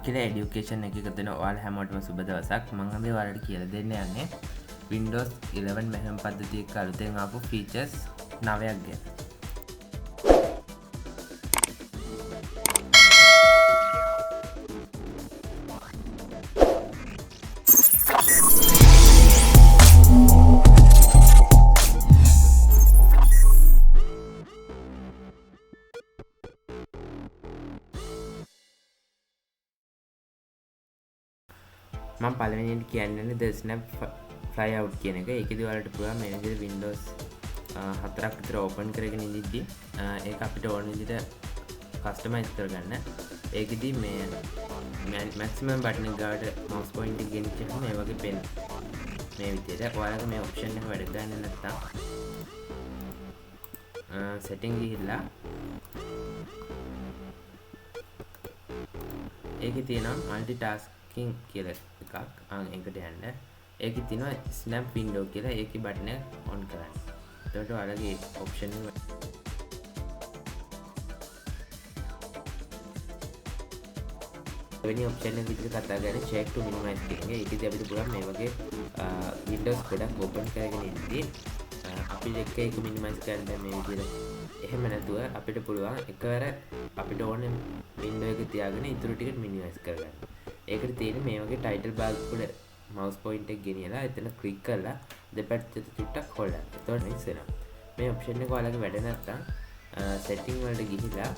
අකිලා education එකක දෙන ඔයාලා හැමෝටම සුබ දවසක්. මම අද ඔයාලට කියලා දෙන්න යන්නේ Windows 11 මෙහෙයුම් පද්ධතියක අලුතෙන් ආපු ෆීචර්ස් 9ක් ගැන. මම පළවෙනියට කියන්නේ the snap fly out කියන එක. ඒකෙදි ඔයාලට පුළුවන් මේ විදිහට Windows 4ක් විතර ඕපන් කරගෙන ඉඳිද්දි ඒක අපිට ඕන විදිහට කස්ටමයිස් කරගන්න. ඒකෙදි මේ maximum button එක ගාවට mouse point එක ගෙනිච්චහම මේ වගේ පෙන්න. මේ විදිහට ඔයාලට මේ option එක වැඩ ගන්න නැත්නම් setting ගිහිල්ලා ඒකේ තියෙනවා multitasking කියලා එකක්. ඒකට යන්න. ඒකේ තියෙනවා snap window කියලා. ඒකේ බටන් එක on කරන්න. එතකොට ඔයාලගේ option එක වෙන option එක විදිහට කතා කරන්නේ check to minimize කියන එක. ඒකදී අපිට පුළුවන් මේ වගේ windows ගොඩක් open කරගෙන ඉඳී අපි එක minimize කරන්න මේ විදිහට. එහෙම නැතුව අපිට පුළුවන් එකවර අපිට ඕන window එක තියාගෙන ඉතුරු ටික minimize කරගන්න. ඒකට තියෙන්නේ මේ වගේ title bar උඩ mouse point එක ගෙනියලා එතන click කරලා දෙපැත්තට චුට්ටක් hold කරන්න. එතකොට mix වෙනවා. මේ option එක ඔයාලගේ වැඩ නැත්නම් setting වලට ගිහිලා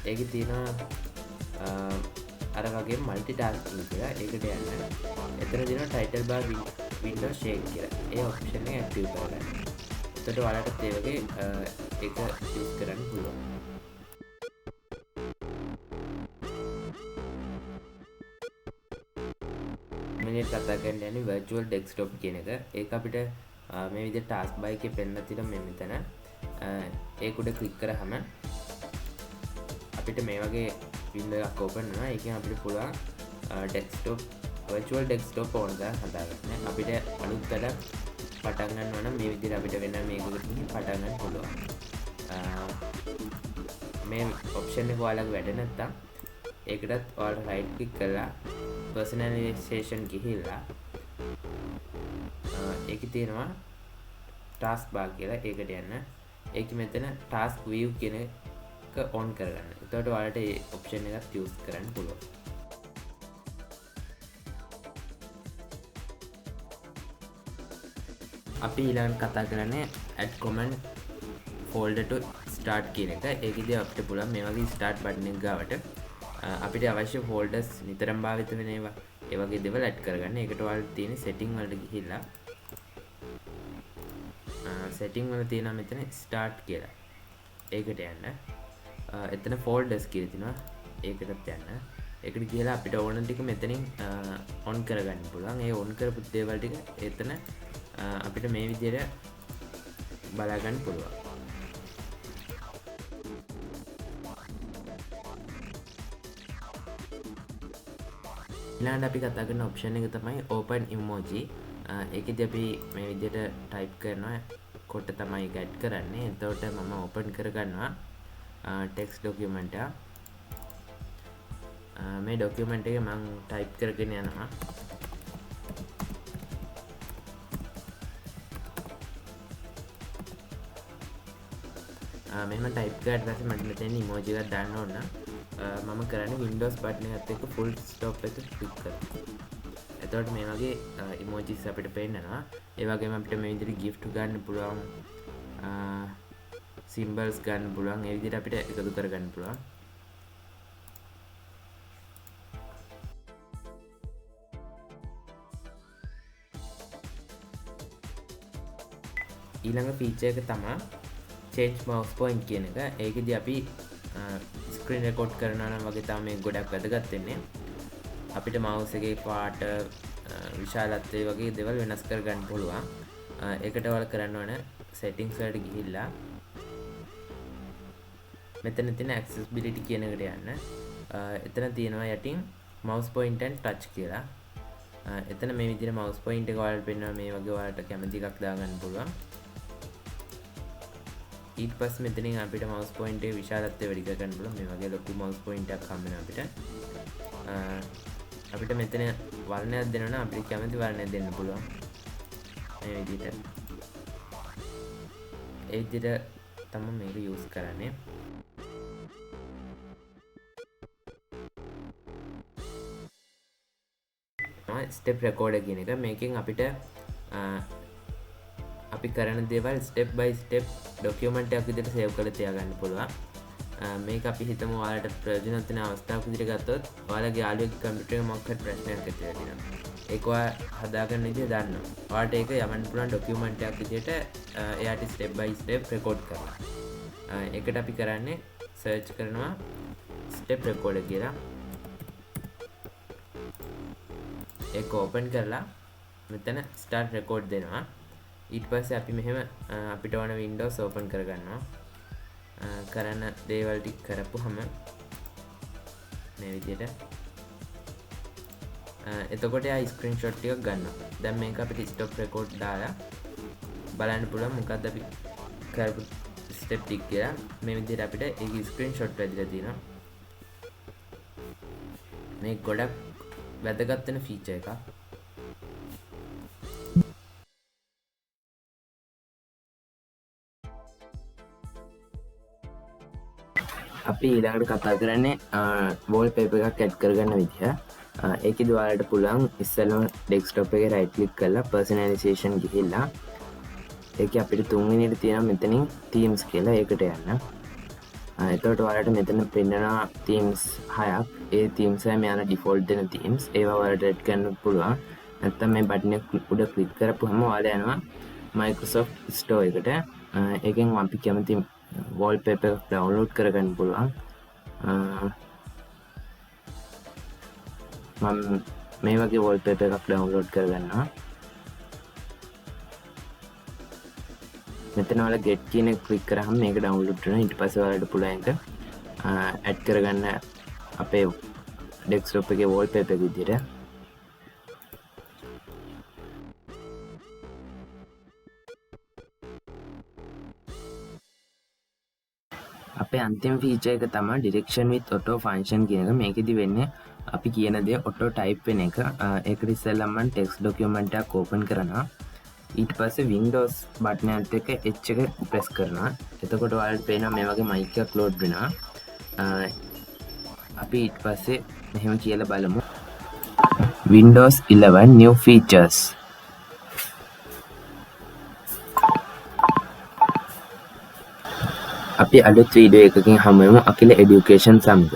ඒකේ තියෙනවා අර වගේ multitasking කියලා. ඒකට යන්න. එතන තියෙනවා title bar window shake කියලා. ඒ option එක active කරගන්න. එතකොට ඔයාලට ඒ වගේ ඒක use කරන්න පුළුවන්. මේ කතා කරන්නේ යන්නේ virtual desktop කියන එක. ඒක අපිට මේ විදිහට task bar එකේ පෙන්නන තියෙන මෙතන ඒක උඩ click කරාම අපිට මේ වගේ window එකක් open වෙනවා. ඒකෙන් අපිට පුළුවන් desktop virtual desktop ඕන දා හදාගන්න. අපිට අලුත් වැඩ පටන් ගන්නවා නම් මේ විදිහට අපිට වෙන මේකකට පටන් ගන්න පුළුවන්. මේ option එක ඔයාලගේ වැඩ නැත්තම් ඒකටත් ඔයාලා right click කරලා personalization ගිහිල්ලා ඒකේ තියෙනවා task bar කියලා. ඒකට යන්න. ඒකෙ මෙතන task view කියන එක on කරගන්න. එතකොට ඔයාලට මේ option එකත් use කරන්න පුළුවන්. අපි ඊළඟට කතා කරන්නේ add command folder to start කියන එක. ඒකෙදී අපිට පුළුවන් මේ වගේ start button එක ගාවට අපිට අවශ්‍ය folders නිතරම භාවිත වෙන ඒවා ඒ වගේ දේවල් add කරගන්න. ඒකට ඔයාලට තියෙන setting වලට ගිහිල්ලා setting වල තියෙනවා මෙතන start කියලා. ඒකට යන්න. එතන folders කියලා තියෙනවා. ඒකටත් යන්න. ඒකට ගිහලා අපිට ඕන ටික මෙතනින් on කරගන්න පුළුවන්. ඒ on කරපු දේවල් ටික එතන අපිට මේ විදිහට බලා ගන්න පුළුවන්. ඊළඟට අපි කතා කරන option එක තමයි open emoji. ඒකෙදී අපි මේ විදිහට type කරනවා කොට තමයි ඒක add කරන්නේ. එතකොට මම open කරගන්නවා text document එක. මේ document එක මම type කරගෙන යනවා. මෙහෙම type කරලා ඊපස්සේ මට මෙතන emoji එකක් දාන්න ඕන නම් මම කරන්නේ Windows button එකත් එක්ක full stop එක click කරනවා. එතකොට මේ වගේ emojis අපිට පේනවා. ඒ වගේම අපිට මේ විදිහට gift ගන්න පුළුවන්, symbols ගන්න පුළුවන්. ඒ විදිහට අපිට එකතු කරගන්න පුළුවන්. ඊළඟ feature එක තමයි change mouse point කියන එක. ඒකෙදි අපි screen record කරනවා නම් වගේ තමයි මේක ගොඩක් වැදගත් වෙන්නේ. අපිට mouse එකේ පාට විශාලත්වය වගේ දේවල් වෙනස් කරගන්න පුළුවන්. ඒකට ඔයාලා කරන්න ඕන settings වලට ගිහිල්ලා මෙතන තියෙන accessibility කියන එකට යන්න. එතන තියෙනවා යටින් mouse point and touch කියලා. එතන මේ විදිහට mouse point එක ඔයාලට පෙන්වනවා. මේ වගේ ඔයාලට කැමති එකක් දාගන්න පුළුවන්. ඊට පස්සේ මෙතනින් අපිට mouse pointer එකේ විශාලත්වය වැඩි කර ගන්න පුළුවන්. මේ වගේ ලොකු mouse pointer එකක් හම්බ වෙනවා අපිට මෙතන වර්ණයක් දෙනවා නම් අපිට කැමති වර්ණයක් දෙන්න පුළුවන්. මේ විදිහට ඒ විදිහට තමයි මේක යූස් කරන්නේ. ස්ටෙප් රෙකෝඩර් කියන එක මේකෙන් අපිට අපි කරන දේවල් ස්ටෙප් බයි ස්ටෙප් ඩොකියුමන්ට් එකක් විදිහට සේව් කරලා තියාගන්න පුළුවන්. මේක අපි හිතමු ඔයාලට ප්‍රයෝජනවත් වෙන අවස්ථාවක් විදිහට ගත්තොත් ඔයාලගේ යාළුවෙක්ගේ කම්පියුටර් එකේ මොකක් හරි ප්‍රශ්නයක් ඇති වෙලා තියෙනවා. ඒක ඔයා හදාගන්න විදිහ දන්නවා. ඔයාලට ඒක යවන්න පුළුවන් ඩොකියුමන්ට් එකක් විදිහට එයාට ස්ටෙප් බයි ස්ටෙප් රෙකෝඩ් කරලා. ඒකට අපි කරන්නේ සර්ච් කරනවා ස්ටෙප් රෙකෝඩර් කියලා. ඒක ඕපන් කරලා මෙතන ස්ටාර්ට් රෙකෝඩ් දෙනවා. ඊට පස්සේ අපි මෙහෙම අපිට ඕන වින්ඩෝස් ඕපන් කරගන්නවා. කරන දේවල් ටික කරපුවම මේ විදිහට එතකොට යා ස්ක්‍රීන්ෂොට් ටිකක් ගන්නවා. දැන් මේක අපිට ස්ටොප් රෙකෝඩ් දාලා බලන්න පුළුවන් මොකද්ද අපි කරපු ස්ටෙප් ටික කියලා. මේ විදිහට අපිට ඒකේ ස්ක්‍රීන්ෂොට් වැදිලා තියෙනවා. මේ ගොඩක් වැදගත් වෙන ෆීචර් එකක්. අපි ඊළඟට කතා කරන්නේ වෝල්පේපර් එකක් ඇඩ් කරගන්න විදිහ. ඒකෙදි ඔයාලට පුළුවන් ඉස්සෙල්ලාම ඩෙස්ක්ටොප් එකේ රයිට් ක්ලික් කරලා පර්සනලයිසේෂන් ගිහිල්ලා ඒකේ අපිට තුන්වෙනියට තියෙනවා මෙතනින් තීම්ස් කියලා. ඒකට යන්න. එතකොට ඔයාලට මෙතන පෙන්නනවා තීම්ස් 6ක්. ඒ තීම්ස් එක මෙයාලා ඩිෆෝල්ට් දෙන තීම්ස්. ඒවා ඔයාලට ඇඩ් කරන්න පුළුවන්. නැත්නම් මේ බටන් එක උඩ ක්ලික් කරපුවම ඔයාලා යනවා Microsoft Store එකට. ඒකෙන් අපි කැමති wallpaper download කරගන්න පුළුවන්. මම මේ වගේ wallpaper එකක් download කරගන්නවා. මෙතන ඔයාලා get කියන එක click කරාම මේක download වෙනවා. ඊට පස්සේ ඔයාලට පුළුවන් එක add කරගන්න අපේ desktop එකේ wallpaper එක විදිහට. අපේ අන්තිම ෆීචර් එක තමයි direction with auto function කියන එක. මේකෙදි වෙන්නේ අපි කියන දේ auto type වෙන එක. ඒකට ඉස්සෙල්ලාම මම text document එකක් open කරනවා. ඊට පස්සේ Windows බටන් එකත් එක්ක H එක press කරනවා. එතකොට ඔයාලට පේනවා මේ වගේ mic එකක් load වෙනවා. අපි ඊට පස්සේ මෙහෙම කියලා බලමු. Windows 11 new features. අපි අලුත් වීඩියෝ එකකින් හමු වෙමු අකිල এডুকেෂන් සමග.